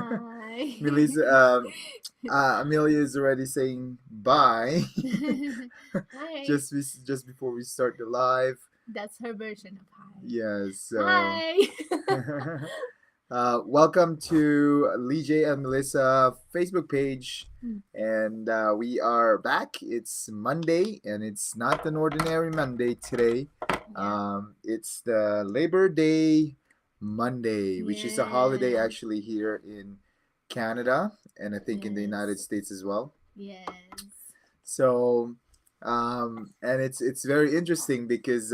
Hi. Melissa, Amelia is already saying bye Hi. just before we start the live. That's her version of hi. Yes, so Hi. welcome to Leejay and Melissa Facebook page, and we are back. It's Monday, and it's not an ordinary Monday today. Yeah. It's the Labor Day Monday, which is a holiday Yes. actually here in Canada, and I think in the United Yes. States as well. Yes. So, and it's very interesting because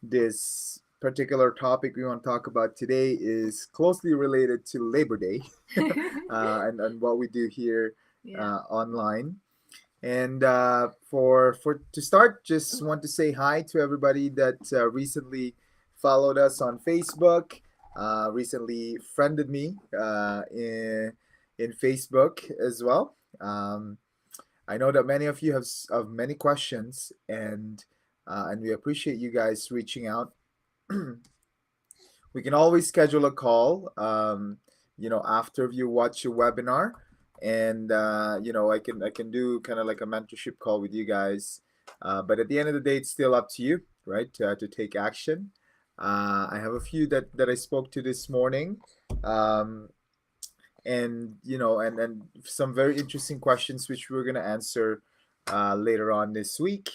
this particular topic we want to talk about today is closely related to Labor Day, and what we do here Yeah. online. And for to start, just want to say hi to everybody that recently followed us on Facebook, recently friended me in Facebook as well. I know that many of you have many questions, and we appreciate you guys reaching out. We can always schedule a call, after you watch your webinar, and I can do kind of like a mentorship call with you guys. But at the end of the day, it's still up to you, right, to take action. I have a few that I spoke to this morning, um, and some very interesting questions which we're gonna answer later on this week.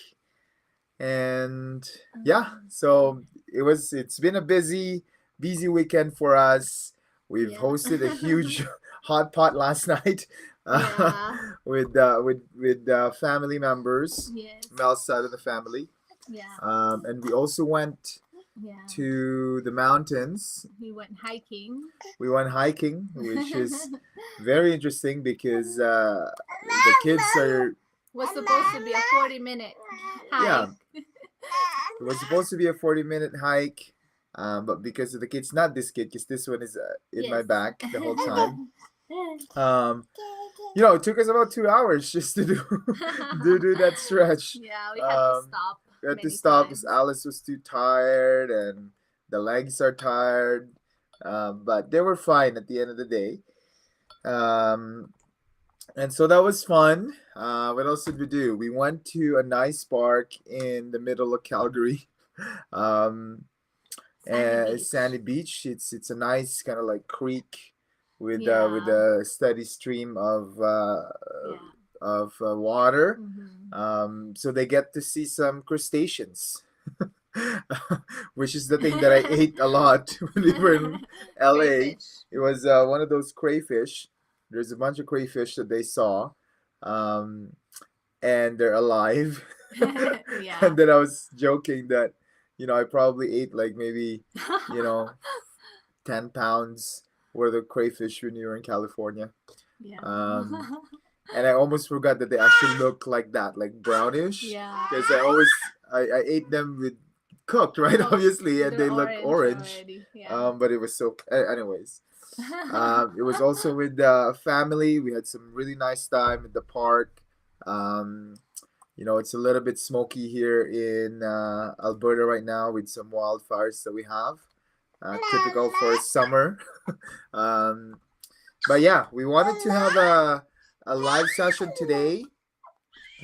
And yeah, so it's been a busy weekend for us. We've Yeah. hosted a huge hot pot last night, Yeah. with family members, Yes. Mel's side of the family, Yeah. and we also went Yeah. to the mountains. We went hiking. We went hiking, which is very interesting because the kids are, Was supposed to be a 40-minute yeah, hike. it was supposed to be a 40-minute hike, but because of the kids, not this kid, because this one is in my Yes. back the whole time. Um, it took us about 2 hours just to do do that stretch. Yeah, we had to Um, stop we had to many stop because times. Alice was too tired and the legs are tired, but they were fine at the end of the day. Um, and so that was fun. What else did we do? We went to a nice park in the middle of Calgary. Um, Sandy Beach. Sandy Beach. It's a nice kind of like creek with Yeah. a steady stream Yeah. of water. Mm-hmm. So they get to see some crustaceans, which is the thing that I ate a lot when we were in LA. Crayfish. It was one of those crayfish. There's a bunch of crayfish that they saw, um, and they're alive. Yeah. And then I was joking that, I probably ate like maybe, you know, 10 pounds worth of crayfish when you were in California. Yeah. Um, and I almost forgot that they actually look like that, like brownish, Yeah. because I ate them with cooked, right? Cooked. Obviously, and They're they look orange orange. already. Yeah. But it was so. Anyways, it was also with family. We had some really nice time at the park. Um, it's a little bit smoky here in Alberta right now with some wildfires that we have, typical for summer. um, but yeah, we wanted to have a live session today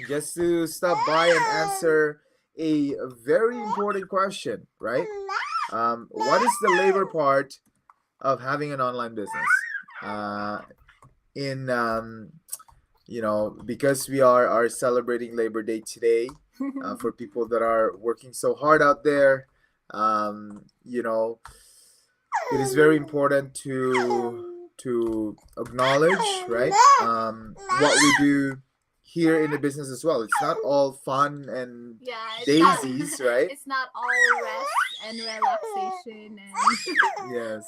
just to stop by and answer a very important question, right? What is the labor part of having an online business? In because we are celebrating Labor Day today, for people that are working so hard out there, um, you know, it is very important to acknowledge, right? What we do here in the business as well. It's not all fun and Yeah, daisies, right? it's not all rest and relaxation and Yes,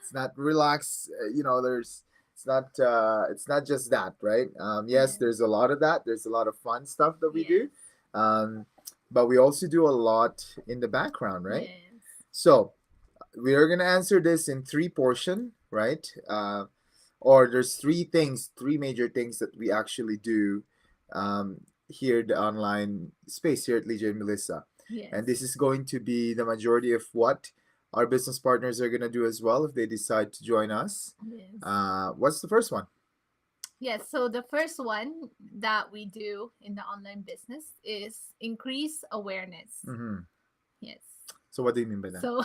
it's not relax. There's it's not just that, right? Yes, yes, there's a lot of that. There's a lot of fun stuff that we yes, do, um, but we also do a lot in the background, right? yes. So we are gonna answer this in three portion, right? Or there's three major things that we actually do, here the online space here at Leejay and Melissa, Yes. and this is going to be the majority of what our business partners are gonna do as well if they decide to join us. Yes. What's the first one? Yes, so the first one that we do in the online business is increase awareness. Hmm. Yes. So what do you mean by that? So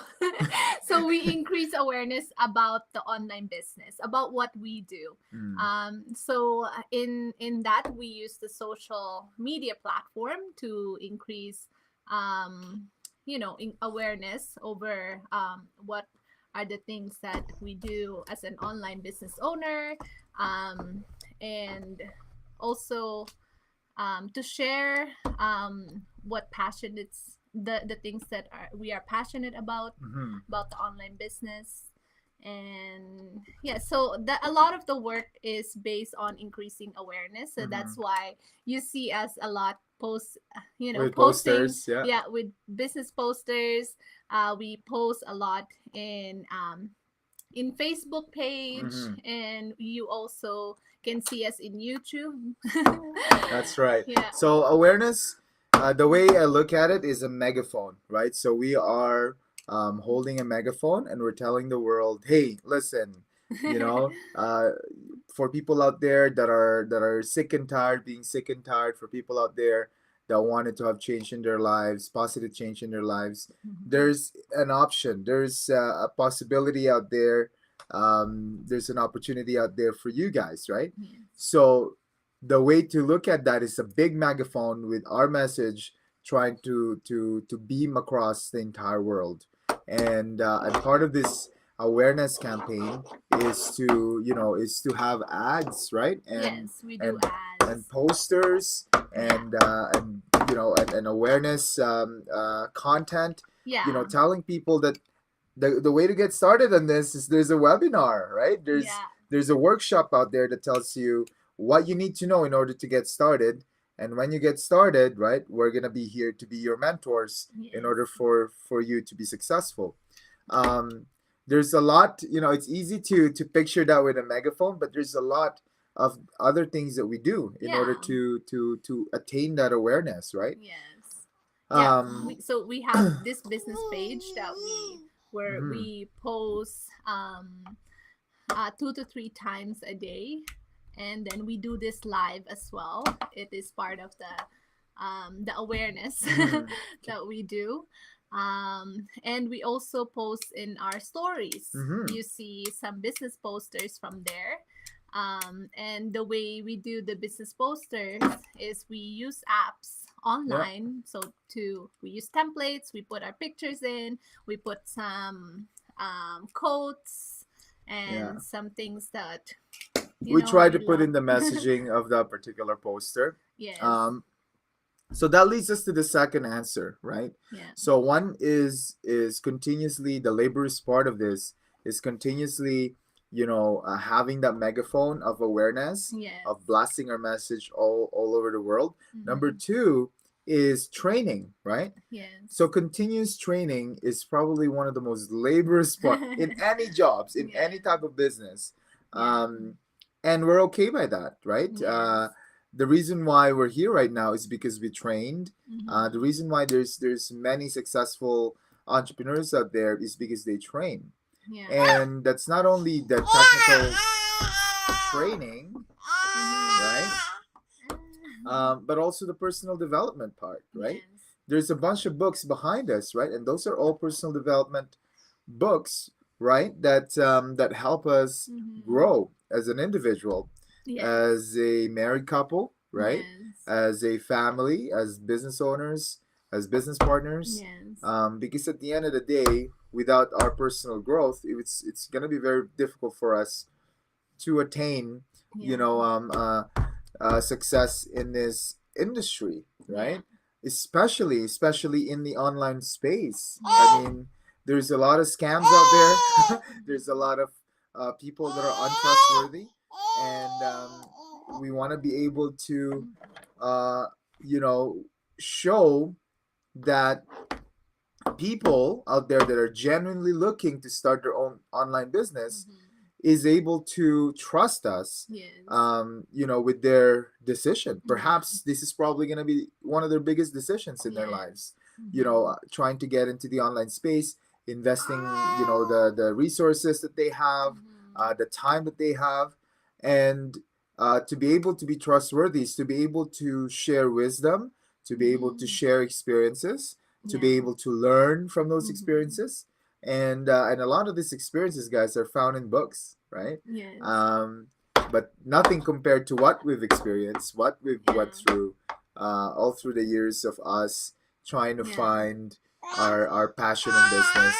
so we increase awareness about the online business, about what we do. Mm. So in that we use the social media platform to increase awareness over what are the things that we do as an online business owner, and also to share what passion it's the things that we are passionate Hmm. about the online business. And yeah, so that a lot of the work is based on increasing awareness, so Hmm. that's why you see us a lot post With posting, posters, yeah. yeah, with business posters. We post a lot in Facebook page, Hmm. and you also can see us in YouTube. That's right. Yeah. So awareness, the way I look at it is a megaphone, right? So we are holding a megaphone and we're telling the world, hey, listen, you know, for people out there that are sick and tired, being sick and tired, for people out there that wanted to have change in their lives, positive change in their lives, Mhm. there's an option. There's a possibility out there. There's an opportunity out there for you guys, right? Yes. So the way to look at that is a big megaphone with our message trying to beam across the entire world. And part of this awareness campaign is to have ads, right? and Yes, we do and and ads. posters Yeah. and awareness content, Yeah. telling people that the way to get started on this is there's a webinar, right? there's Yeah. there's a workshop out there that tells you what you need to know in order to get started. And when you get started, right, we're going to be here to be your mentors in Yes. order for you to be successful. um, there's a lot, it's easy to picture that with a megaphone, but there's a lot of other things that we do in order Yeah. to attain that awareness, right? Yes. Yeah. um, So we have this business page that where mhm. we post 2 to 3 times a day, and then we do this live as well. It is part of the awareness Mhm. that we do. And we also post in our stories. Mhm. You see some business posters from there. And the way we do the business posters is we use apps Yeah. online. So we use templates, we put our pictures in, we put some quotes Yeah. and some things that We try we to put love. in the messaging of that particular poster. Yes. Um, so that leads us to the second answer, right? Yeah. So one is continuously, the laborious part of this is continuously, having that megaphone of awareness, Yes. of blasting our message all over the world. Number Mhm. two is training, right? Yes. So continuous training is probably one of the most laborious part in any jobs, in Yeah. any type of business. Yeah. And we're okay by that, right? Yes. The reason why we're here right now is because we trained. The Mhm. reason why there's many successful entrepreneurs out there is because they train. Yeah. And that's not only the technical training, right? But also the personal development part, right? Yes. There's a bunch of books behind us, right? And those are all personal development books, right? That help us Mhm. grow as an individual, Yes. as a married couple, right? Yes. As a family, as business owners, as business partners. Yes. Because at the end of the day, without our personal growth, it's gonna be very difficult for us to attain, Yeah. success in this industry, Yeah. right? Especially in the online space. Yeah. I mean, there's a lot of scams out there. There's a lot of people that are untrustworthy, and we want to be able to, uh, you know, show that people out there that are genuinely looking to start their own online business Mhm. is able to trust us, Yes. with their decision. Yeah. Perhaps this is probably going to be one of their biggest decisions in their Yes. lives, Mhm. trying to get into the online space. investing, the resources that they have, Mm-hmm. the time that they have, and to be able to be trustworthy is to be able to share wisdom, to be able to Mm-hmm. share experiences, to be Yeah. able to learn from those Mm-hmm. experiences, and a lot of these experiences, guys, are found in books, right? Yes. Um, but nothing compared to what we've experienced, what we've went Yeah. through, all through the years of us trying to Yeah. find our passion in business,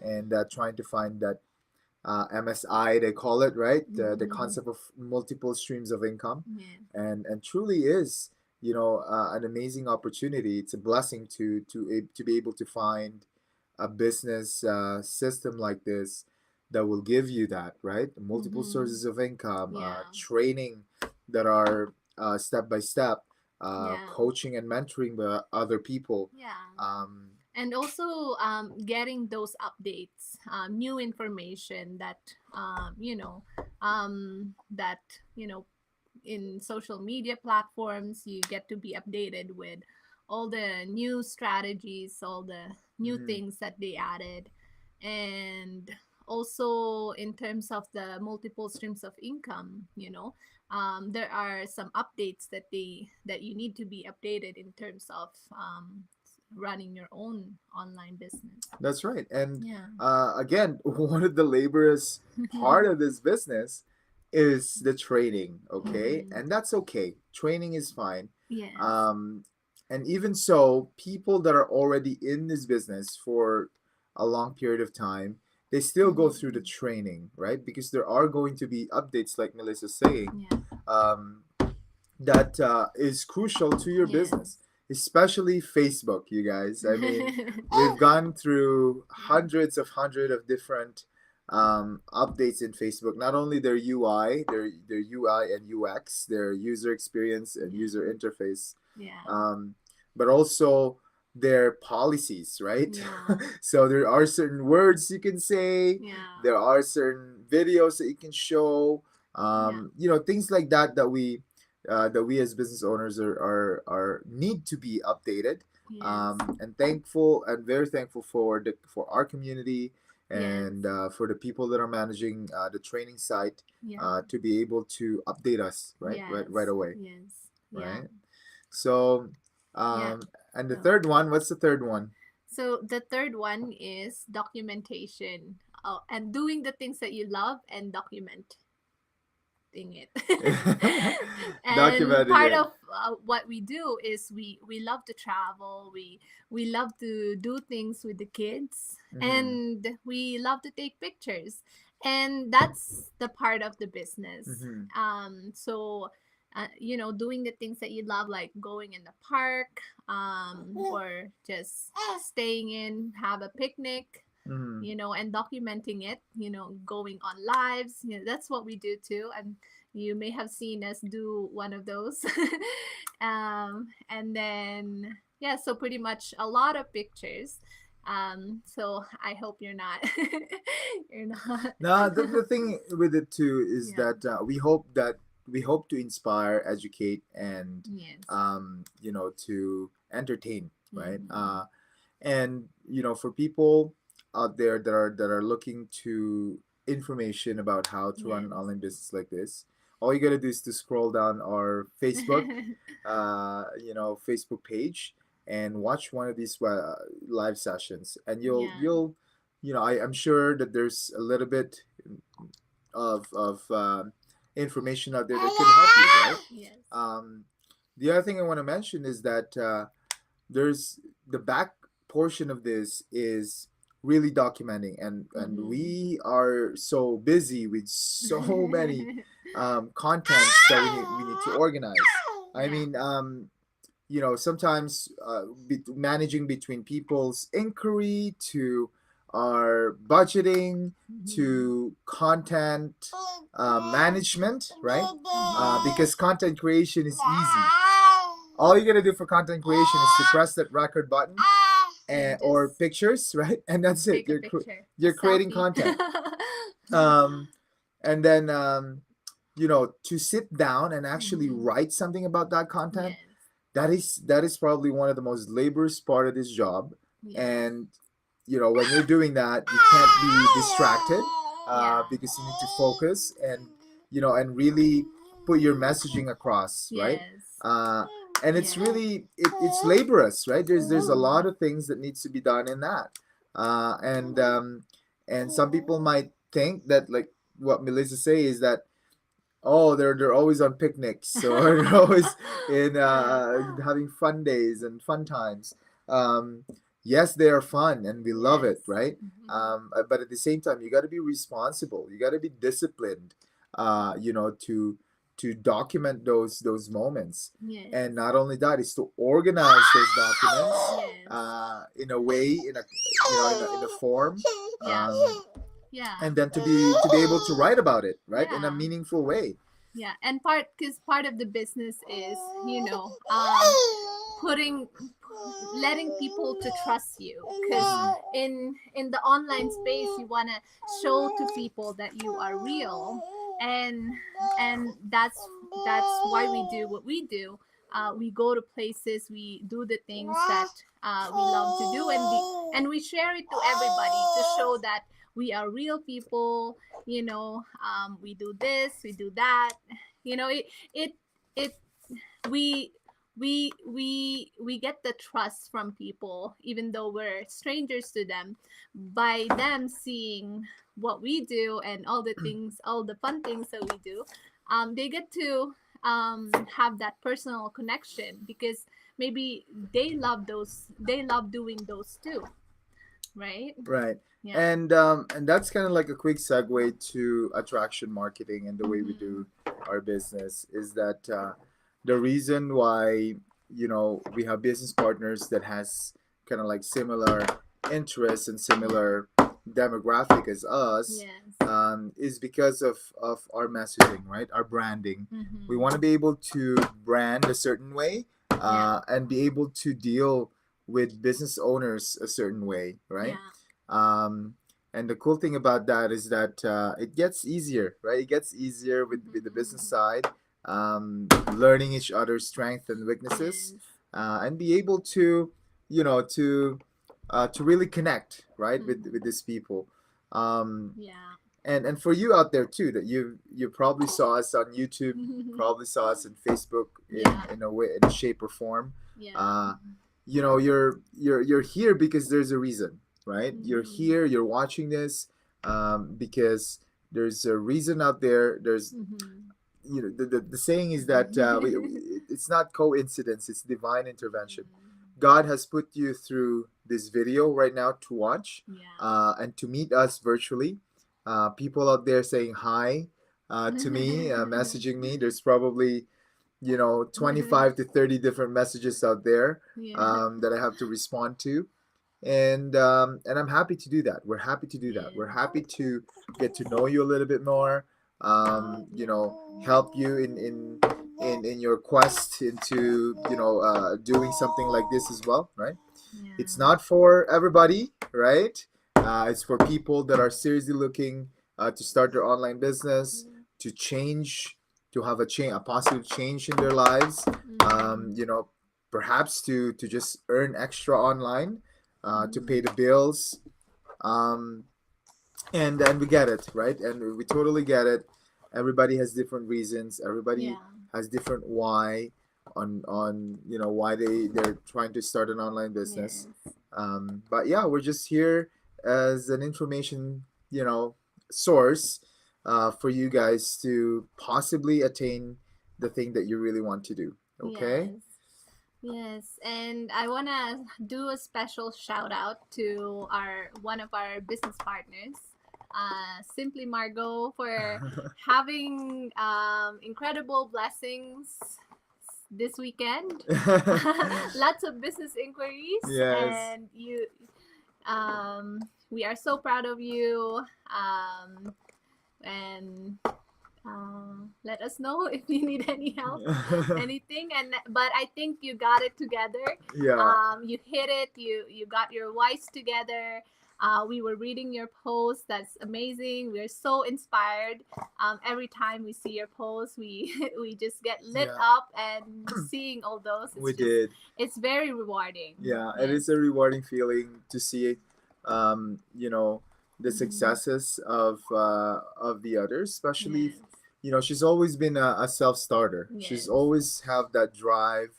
and trying to find that MSI, they call it, right? The Mm-hmm. concept of multiple streams of income, Yeah. and truly is, an amazing opportunity. It's a blessing to be able to find a business system like this that will give you that, right? Multiple Mm-hmm. sources of income, Yeah. training that are step by step, Yeah. coaching and mentoring the other people. Yeah. Um, And also getting those updates, new information that that you know in social media platforms you get to be updated with all the new strategies, all the new mhm. things that they added. And also in terms of the multiple streams of income, there are some updates that you need to be updated in terms of running your own online business. That's right. And Yeah. again, one of the laborious part of this business is the training, okay? Mm-hmm. And that's okay. Training is fine. Yes. Um, and even so, people that are already in this business for a long period of time, they still go through the Mm-hmm. training, right? Because there are going to be updates, like Melissa's saying, Yeah. um, that is crucial to your business, Yes. especially Facebook, you guys. I mean, we've gone through Yeah. hundred of different updates in Facebook. Not only their UI and UX, their user experience and Yeah. user interface, Yeah. um, but also their policies, right? Yeah. So there are certain words you can say, Yeah. there are certain videos that you can show, Yeah. things like that we as business owners are need to be updated. Yes. And thankful and very thankful for our community, Yes. and for the people that are managing the training site, Yeah. to be able to update us right Yes. away, Yes. Yeah. right? So Yeah. and the So third one, what's the third one? so the third one is documentation. Oh, and doing the things that you love and documenting it. And Documenting part it. of what we do is we love to travel. We love to do things with the kids, Mm-hmm. and we love to take pictures, and that's the part of the business. Mm-hmm. So doing the things that you love, like going in the park, or just staying in, have a picnic, Mm-hmm. and documenting it, going on lives. That's what we do too. And you may have seen us do one of those. And then, yeah, so pretty much a lot of pictures. So I hope you're not, you're not. Now, the thing with it too is Yeah. that we hope to inspire, educate, and Yes. to entertain, right? Mm-hmm. And for people out there that are looking to information about how to run an Yes. online business like this, all you gotta do is to scroll down our Facebook page, and watch one of these live sessions, and you'll Yeah. you'll I'm sure that there's a little bit of information out there that can help you, right? Yes. The other thing I want to mention is that there's the back portion of this is really documenting, and Mm-hmm. we are so busy with so many contents that we need to organize. I Yeah. mean, sometimes managing between people's inquiry to our budgeting Mm-hmm. to content management, right? Mm-hmm. Because content creation is easy. All you gotta do for content creation is to press that record button, Yeah, or just pictures, right? And that's it. take a picture, a You're creating selfie. content. Um, and then to sit down and actually Mm-hmm. write something about that content, Yes. that is probably one of the most laborious part of this job. Yeah. And when you're doing that, you can't be distracted, Yeah. because you need to focus and and really put your messaging across, right? Yes. uh, and it's Yeah. really it's laborious, right? There's a lot Mm-hmm. of things that needs to be done in that, and some people might think that, like what Melissa say, is that, oh, they're always on picnics, or they're always in having fun days and fun times. Um, yes, they are fun and we love Yes. it, right? Mm-hmm. But at the same time, you got to be responsible. You got to be disciplined, to document those moments. Yes. And not only that, is to organize those documents Yes. in a way, in a form, Yeah. um, Yeah. and then to be able to write about it, right, in a Yeah. meaningful way. Yeah. And because part of the business is, putting letting people to trust you, because in the online space you want to show to people that you are real, and that's why we do what we do. We go to places, we do the things that we love to do, and we share it to everybody to show that we are real people. We do this, we do that. It it we we get the trust from people, even though we're strangers to them, by them seeing what we do and all the things, all the fun things that we do. They get to have that personal connection, because maybe they love doing those too, right? Right. Yeah. And that's kind of like a quick segue to attraction marketing and the way we Mm-hmm. do our business, is that the reason why we have business partners that has kind of like similar interests and Yeah. similar demographic as us, Yes. is because of our messaging, right? Our branding. We Mm-hmm. want to be able to brand a certain way, Yeah. and be able to deal with business owners a certain way, right? Yeah. Um, and the cool thing about that is that it gets easier, right? It gets easier with the business Mm-hmm. side, learning each other's strengths and weaknesses, Yes. and be able to, to really connect, right, with Mm-hmm. these people. Um, Yeah. and for you out there too, that you probably saw us on YouTube, probably saw us in Facebook Yeah. in a way, in a shape or form. Yeah. Uh, you're here because there's a reason, right? You're Mm-hmm. here, you're watching this, because there's a reason out there. There's, Mm-hmm. the saying is that it's not coincidence, it's divine intervention. Mm-hmm. God has put you through this video right now to watch, Yeah. and to meet us virtually. People out there saying hi to me, messaging me. There's probably 25 to 30 different messages out there, Yeah. that I have to respond to, and I'm happy to do that. We're happy to do that. We're Yes. happy to get to know you a little bit more. Yeah. Help you in your quest into doing something like this as well, right? It's Yeah. not for everybody, right? It's for people that are seriously looking to start their online business, to change, to have a positive change in their lives. Mm-hmm. Perhaps to just earn extra online, to pay Mm-hmm. the bills, um, and we get it, right? And we totally get it. Everybody has different reasons. Everybody Yeah. has different why on why they're trying to start an online business. Yes. But yeah, we're just here as an information source, for you guys to possibly attain the thing that you really want to do. Okay. Yes. Yes, and I wanna do a special shout out to our one of our business partners, Simply Margot, for having incredible blessings this weekend. Lots of business inquiries, Yes. and we are so proud of you. And let us know if you need any help, anything. And but I think you got it together. Yeah. You hit it. You got your voice together. We were reading your post. That's amazing. We're so inspired. Every time we see your post, we we just get lit Yeah. up, and seeing all those, We did. it's very rewarding. Yeah, it Yes. is a rewarding feeling to see you know, the Mm-hmm. successes of the others, especially if, Yes. you know, she's always been a self-starter. She's Yes. always have that drive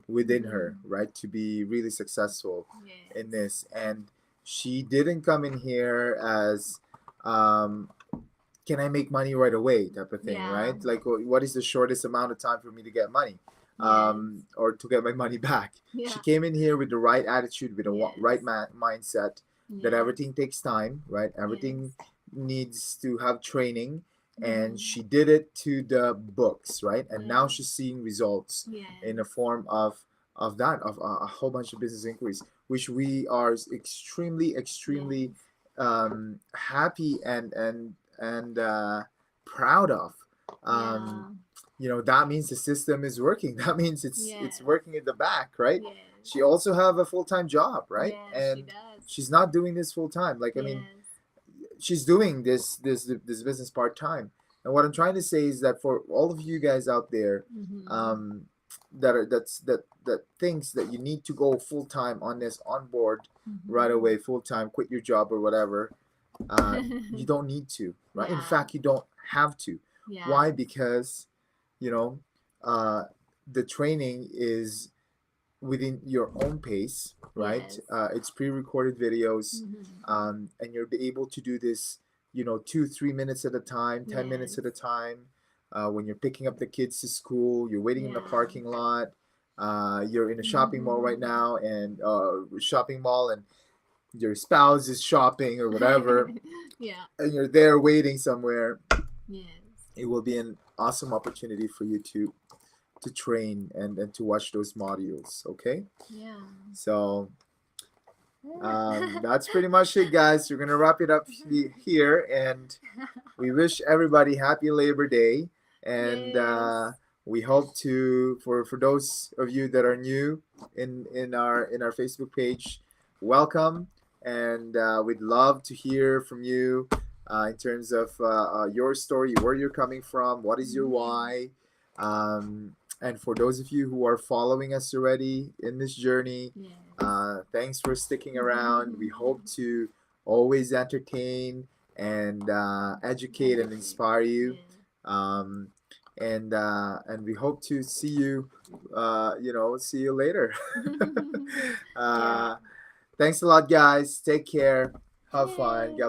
within her, Mm-hmm. right, to be really successful in Yes. this. And she didn't come in here as um, can I make money right away type of thing, Yeah. right? Like, what is the shortest amount of time for me to get money, Yes. or to get my money back? She Yeah. came in here with the right attitude, with the right Yes. mindset, that Yes. everything takes time, right? Everything Yes. needs to have training, and Mm-hmm. she did it to the books, right? And now Yes. she's seeing results in the Yes. form of that, of a whole bunch of business inquiries, which we are extremely Yes. happy and proud of. Um, Yeah. you know, that means the system is working. That means it's Yes. working in the back, right? Yes. She also have a full-time job, right? Yes, she And does. she's not doing this full time. Like, I mean, Yes. she's doing this business part time. And what I'm trying to say is that for all of you guys out there, Mm-hmm. um, that thinks that you need to go full time on this, on board right Mm-hmm. away, full time, quit your job or whatever, you don't need to, right? In Yeah. fact, you don't have to. Why? Yes. Because, you know, uh, the training is within your own pace, right? Yes. It's pre-recorded videos, Mm-hmm. and you'll be able to do this, you know, 2 3 minutes at a time, 10 minutes at a Yes. time. When you're picking up the kids to school, you're waiting in the Yeah. parking lot, you're in a shopping mall right Mm-hmm. now, and shopping mall, and your spouse is shopping or whatever, Yeah. and you're there waiting somewhere. Yes. It will be an awesome opportunity for you to train and to watch those modules. Okay, Yeah. so that's pretty much it, guys. We're gonna wrap it up here, and we wish everybody happy Labor Day. And Yes. we hope to, for those of you that are new in our Facebook page, welcome, and we'd love to hear from you in terms of your story, where you're coming from, what is your Mm-hmm. why. And for those of you who are following us already in this journey, Yes. thanks for sticking around. We hope to always entertain and educate and Educate. inspire you. Yeah. Um, and we hope to see you, see you later. Yeah. uh, thanks a lot, guys. Take care. Have fun. Yay. God